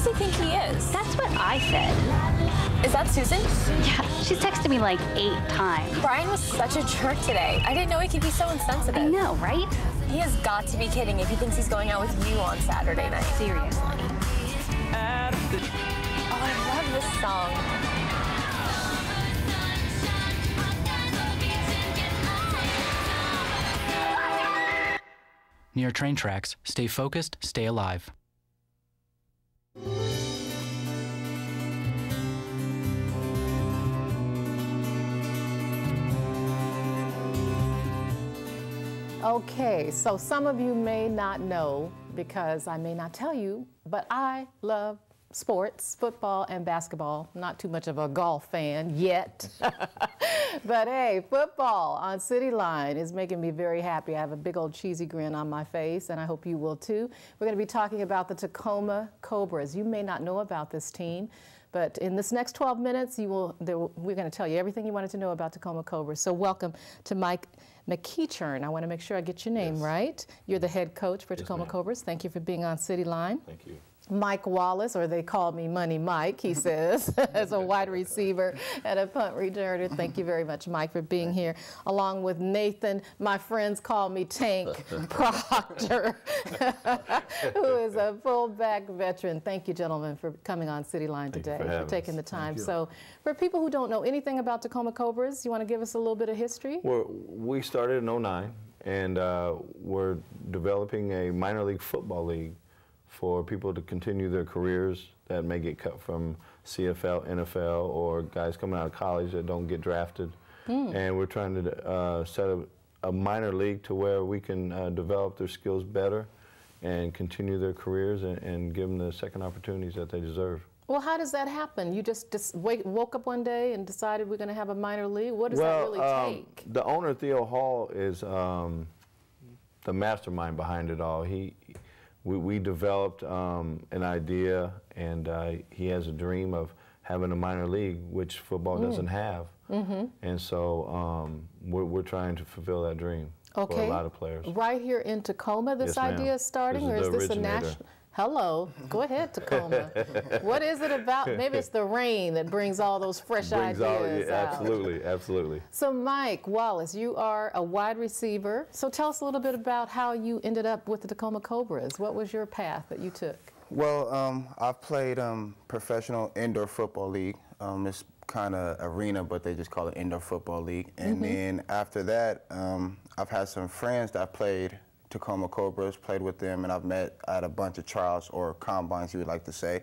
does he think he is? That's what I said. Is that Susan? Yeah, she's texted me like 8 times. Brian was such a jerk today. I didn't know he could be so insensitive. I know, right? He has got to be kidding if he thinks he's going out with you on Saturday night. Seriously. Oh, I love this song. Near train tracks, stay focused, stay alive. Okay, so some of you may not know, because I may not tell you, but I love sports, football and basketball. Not too much of a golf fan yet. But hey, football on City Line is making me very happy. I have a big old cheesy grin on my face, and I hope you will too. We're going to be talking about the Tacoma Cobras. You may not know about this team, but in this next 12 minutes, we're going to tell you everything you wanted to know about Tacoma Cobras. So welcome to Mike McEachern. I want to make sure I get your name right. You're the head coach for Tacoma Cobras. Thank you for being on City Line. Thank you. Mike Wallace, or they call me Money Mike, he says, as a wide receiver and a punt returner. Thank you very much, Mike, for being here. Along with Nathan, my friends call me Tank Proctor, who is a fullback veteran. Thank you, gentlemen, for coming on City Line today, for taking the time. So for people who don't know anything about Tacoma Cobras, you want to give us a little bit of history? Well, we started in '09, and we're developing a minor league football league for people to continue their careers that may get cut from CFL, NFL, or guys coming out of college that don't get drafted. And we're trying to set a minor league to where we can develop their skills better and continue their careers and give them the second opportunities that they deserve. Well, how does that happen? You just woke up one day and decided we're going to have a minor league? What does that really take? The owner, Theo Hall, is the mastermind behind it all. We developed an idea, and he has a dream of having a minor league, which football doesn't have. And so we're trying to fulfill that dream for a lot of players. Right here in Tacoma, this idea is starting, or is this a national? Hello, go ahead, Tacoma. What is it about? Maybe it's the rain that brings all those fresh ideas out. Absolutely, absolutely. So Mike Wallace, you are a wide receiver. So tell us a little bit about how you ended up with the Tacoma Cobras. What was your path that you took? Well, I've played professional indoor football league. It's kind of arena, but they just call it indoor football league. And then after that, I've had some friends that played Tacoma Cobras, played with them, and I've met at a bunch of trials, or combines, you would like to say.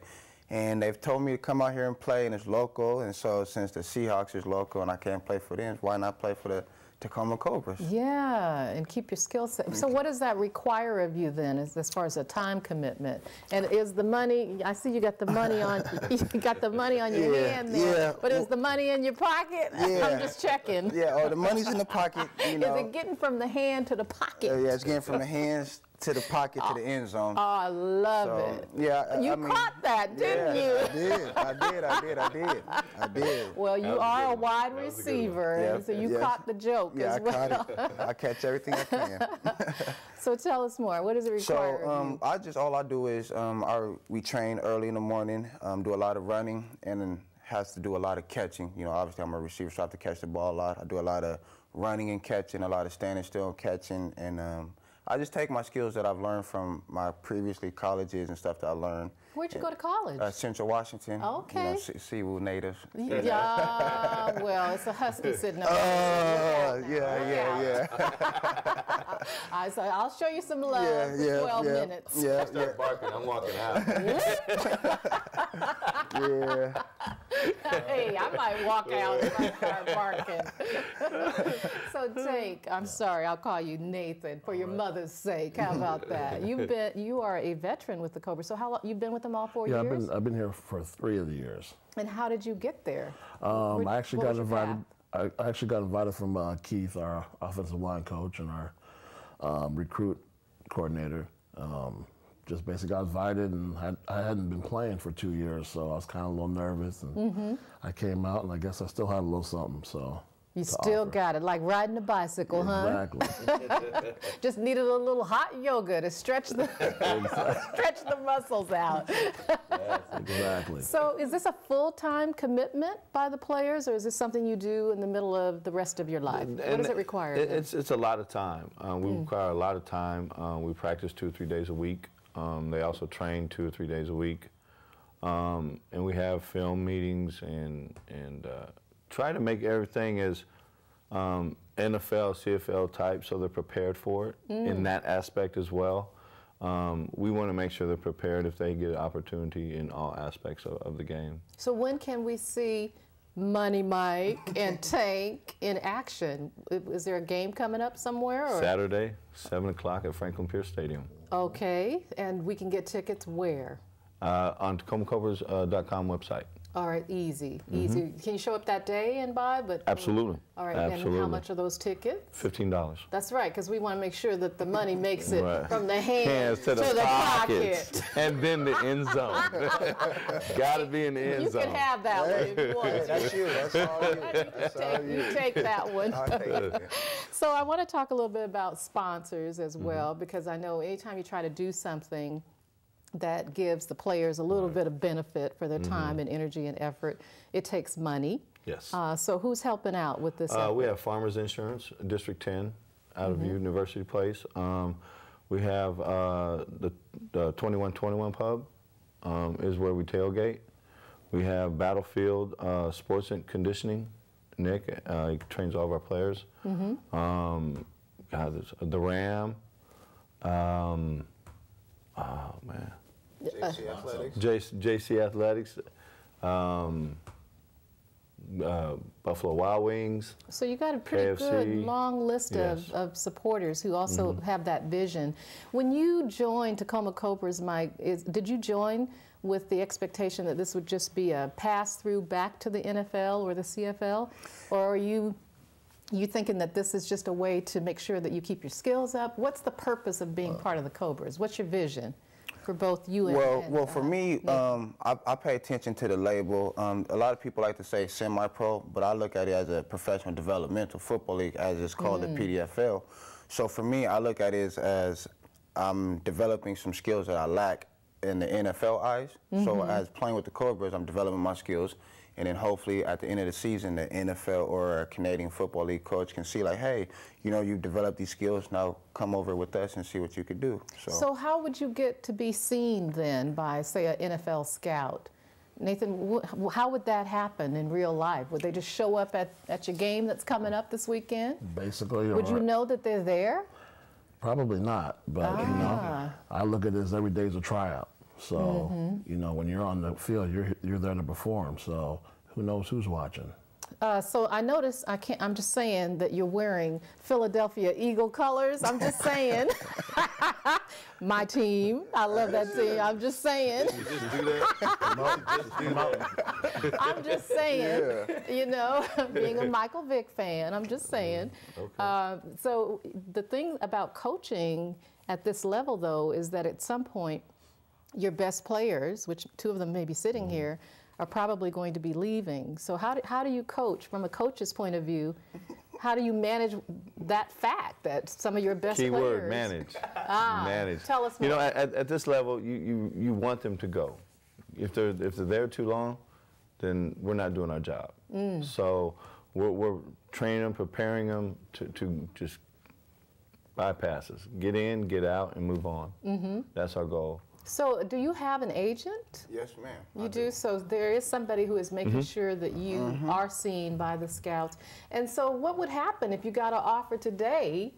And they've told me to come out here and play, and it's local. And so since the Seahawks is local and I can't play for them, why not play for the Tacoma Cobras? Yeah, and keep your skill set. So what does that require of you then, as far as a time commitment? And is the money, I see you got the money on, you got the money on your hand there, but is the money in your pocket? I'm just checking. Yeah, oh, the money's in the pocket, you know. Is it getting from the hand to the pocket? Yeah, it's getting from the hands to the pocket to the end zone. Oh, I love it. Yeah, you caught that, didn't you? I did. Well, you are a wide receiver, so you caught the joke as well. I caught it. I catch everything I can. So tell us more. What does it require of you? All I do is we train early in the morning, do a lot of running, and then has to do a lot of catching. You know, obviously I'm a receiver, so I have to catch the ball a lot. I do a lot of running and catching, a lot of standing still and catching, and I just take my skills that I've learned from my previously colleges and stuff that I learned. Where'd you go to college? Central Washington. Okay. You know, Seawood native. Yeah, well, it's a husky sitting up yeah. So I'll show you some love for 12 minutes. Yeah. Start barking, I'm walking out. Yeah. Hey, I might walk out if I start barking. So I'm sorry, I'll call you Nathan for your mother's sake. How about that? You are a veteran with the Cobras. So how long you've been with them all 4 years? Yeah, I've been here for 3 of the years. And how did you get there? I actually got invited. I actually got invited from Keith, our offensive line coach, and our recruit coordinator. Just basically got invited, and I hadn't been playing for 2 years, so I was kind of a little nervous. And I came out, and I guess I still had a little something. So You still got it, like riding a bicycle, huh? Exactly. Just needed a little hot yoga to stretch the stretch the muscles out. Yes, exactly. So is this a full-time commitment by the players, or is this something you do in the middle of the rest of your life? What does it require? It's a lot of time. We require a lot of time. We practice 2 or 3 days a week. They also train 2 or 3 days a week. And we have film meetings and try to make everything as NFL, CFL type, so they're prepared for it in that aspect as well. We want to make sure they're prepared if they get an opportunity in all aspects of the game. So when can we see Money Mike and Tank in action? Is there a game coming up somewhere? Or? Saturday, 7 o'clock at Franklin Pierce Stadium. Okay, and we can get tickets where? On TacomaCobras.com website. All right, easy, easy. Can you show up that day and buy? Absolutely. All right, Absolutely. and how much are those tickets? $15. That's right, because we want to make sure that the money makes it from the hands to the pocket. And then the end zone. Got to be in the end zone. You can have that one if you want. That's you. That's all you. You take that one. I'll take it. So I want to talk a little bit about sponsors as well, because I know anytime you try to do something that gives the players a little bit of benefit for their time and energy and effort, it takes money. Yes. So who's helping out with this effort? We have Farmers Insurance, District 10, out of University Place. We have the 2121 Pub is where we tailgate. We have Battlefield Sports and Conditioning. Nick, he trains all of our players. God, the Ram. Oh, man. JC Athletics. JC Athletics. Buffalo Wild Wings. So you got a pretty KFC. good long list of supporters who also have that vision. When you joined Tacoma Cobras, Mike, did you join with the expectation that this would just be a pass-through back to the NFL or the CFL? Or are you thinking that this is just a way to make sure that you keep your skills up? What's the purpose of being part of the Cobras? What's your vision for both you and Well, for me, I pay attention to the label. A lot of people like to say semi-pro, but I look at it as a professional developmental football league, as it's called the PDFL. So for me, I look at it as I'm developing some skills that I lack in the NFL eyes. So as playing with the Cobras, I'm developing my skills. And then hopefully at the end of the season, the NFL or a Canadian Football League coach can see like, hey, you know, you've developed these skills, now come over with us and see what you could do. So how would you get to be seen then by, say, an NFL scout? Nathan, how would that happen in real life? Would they just show up at your game that's coming up this weekend? Basically. Would you know that they're there? Probably not, but you know, I look at this every day as a tryout. So, you know, when you're on the field, you're there to perform. So, who knows who's watching? So I noticed, I'm just saying that you're wearing Philadelphia Eagle colors. I'm just saying. My team. I love that team. I'm just saying. You just do that? I'm just saying, you know, being a Michael Vick fan, I'm just saying. Okay. So the thing about coaching at this level, though, is that at some point, your best players, which 2 of them may be sitting here, are probably going to be leaving. So how do you coach, from a coach's point of view, how do you manage that fact that some of your best players... Keyword, manage. Manage. Tell us more. You know, at this level, you want them to go. If they're there too long, then we're not doing our job. So we're training them, preparing them to just bypass us. Get in, get out, and move on. That's our goal. So do you have an agent? Yes, ma'am. You do? So there is somebody who is making sure that you are seen by the scouts. And so what would happen if you got an offer today?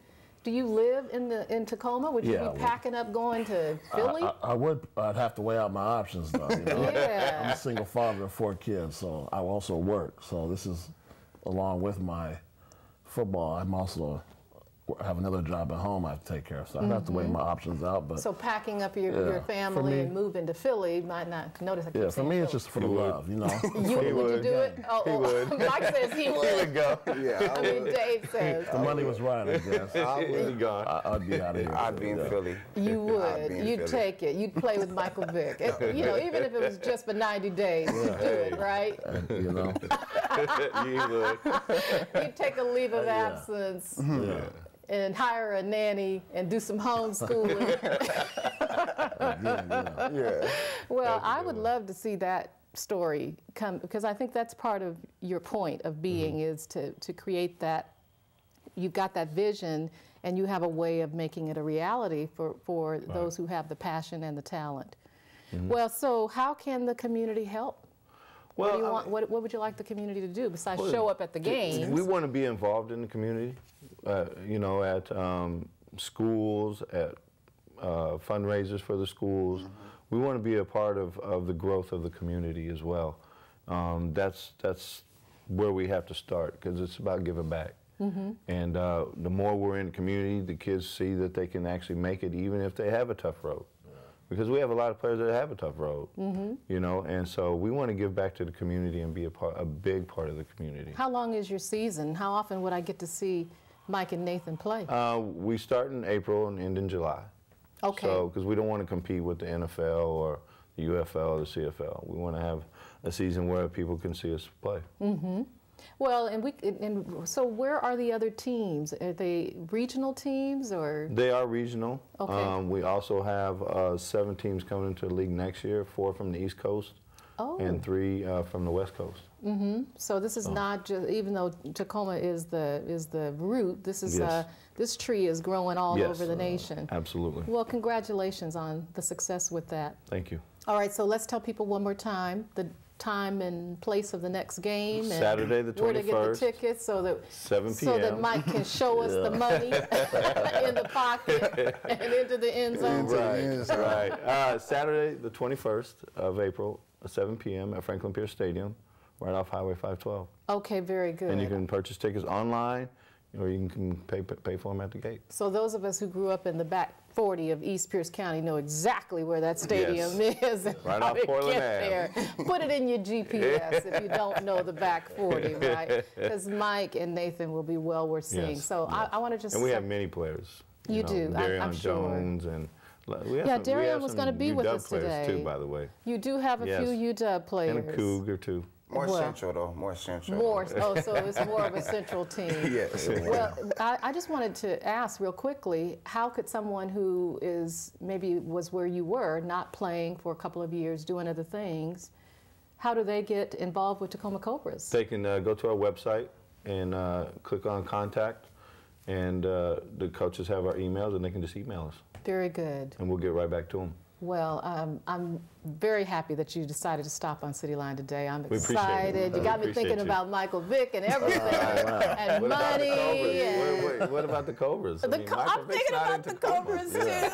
Do you live in Tacoma? Would you be packing up going to Philly? I would. I'd have to weigh out my options, though. You know? I'm a single father of 4 kids, so I also work. So this is, along with my football, I'm also have another job at home I have to take care of. So I have to weigh my options out. But so packing up your family and moving to Philly might not notice. I keep for me, it's just for the love, you know. Would you do it? He would. Mike says he would. He would go. Yeah, I mean, Dave says. The money was right, I guess. He'd be gone. I'd be out of here. I'd be in Philly. You would. You'd take it. You'd play with Michael Vick. You know, even if it was just for 90 days, you'd do it, right? You know. You would. You'd take a leave of absence. And hire a nanny and do some homeschooling. Well, I would love to see that story come, because I think that's part of your point of being is to create that. You've got that vision, and you have a way of making it a reality for those who have the passion and the talent. Well, so how can the community help? Well, what would you like the community to do besides show up at the games? We want to be involved in the community, you know, at schools, at fundraisers for the schools. We want to be a part of the growth of the community as well. That's where we have to start, because it's about giving back. And the more we're in the community, the kids see that they can actually make it even if they have a tough road. Because we have a lot of players that have a tough road, you know, and so we want to give back to the community and be a big part of the community. How long is your season? How often would I get to see Mike and Nathan play? We start in April and end in July. Okay. So, because we don't want to compete with the NFL or the UFL or the CFL. We want to have a season where people can see us play. Well, and so where are the other teams? Are they regional teams or? They are regional. Okay. We also have 7 teams coming into the league next year, 4 from the East Coast and 3 from the West Coast. So this is not just, even though Tacoma is the root, this is this tree is growing all over the nation. Absolutely. Well, congratulations on the success with that. Thank you. All right, so let's tell people one more time the time and place of the next game. And Saturday the 21st. Where to get the tickets so that 7 p.m. So that Mike can show us the money in the pocket and into the end zone. Right. Saturday the 21st of April, 7 p.m. at Franklin Pierce Stadium, right off Highway 512. Okay, very good. And you can purchase tickets online, or you can pay for them at the gate. So those of us who grew up in the back 40 of East Pierce County know exactly where that stadium is and right how off to Portland get there. Put it in your GPS if you don't know the back 40, right? Because Mike and Nathan will be well worth seeing. So I want to just. And we have many players. You do. I'm sure. Jones and. Darian was going to be with us today. Too, by the way. You do have a few UW players. And a Cougar too. More central, though. More central. So it's more of a central team. Yes. Well, I just wanted to ask real quickly, how could someone who is maybe was where you were, not playing for a couple of years, doing other things, how do they get involved with Tacoma Cobras? They can go to our website and click on contact, and the coaches have our emails, and they can just email us. Very good. And we'll get right back to them. Well, I'm very happy that you decided to stop on City Line today. I'm excited. You got me thinking about Michael Vick and everything, and what money. Wait, what about the Cobras? I'm thinking about the Cobras too.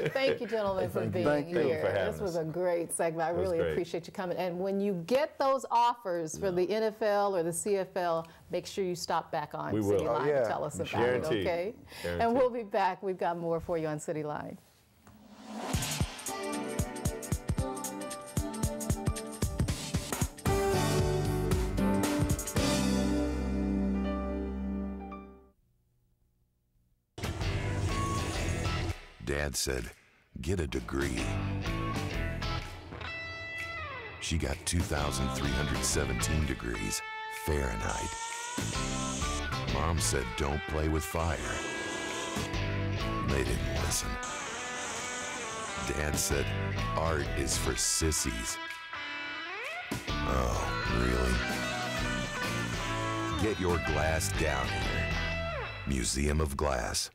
Thank you, gentlemen, for being here. This was a great segment. I really appreciate you coming. And when you get those offers for the NFL or the CFL, make sure you stop back on City Line and tell us about it, okay? And we'll be back. We've got more for you on City Line. Dad said, get a degree. She got 2,317 degrees Fahrenheit. Mom said, don't play with fire. They didn't listen. Dad said, art is for sissies. Oh, really? Get your glass down here. Museum of Glass.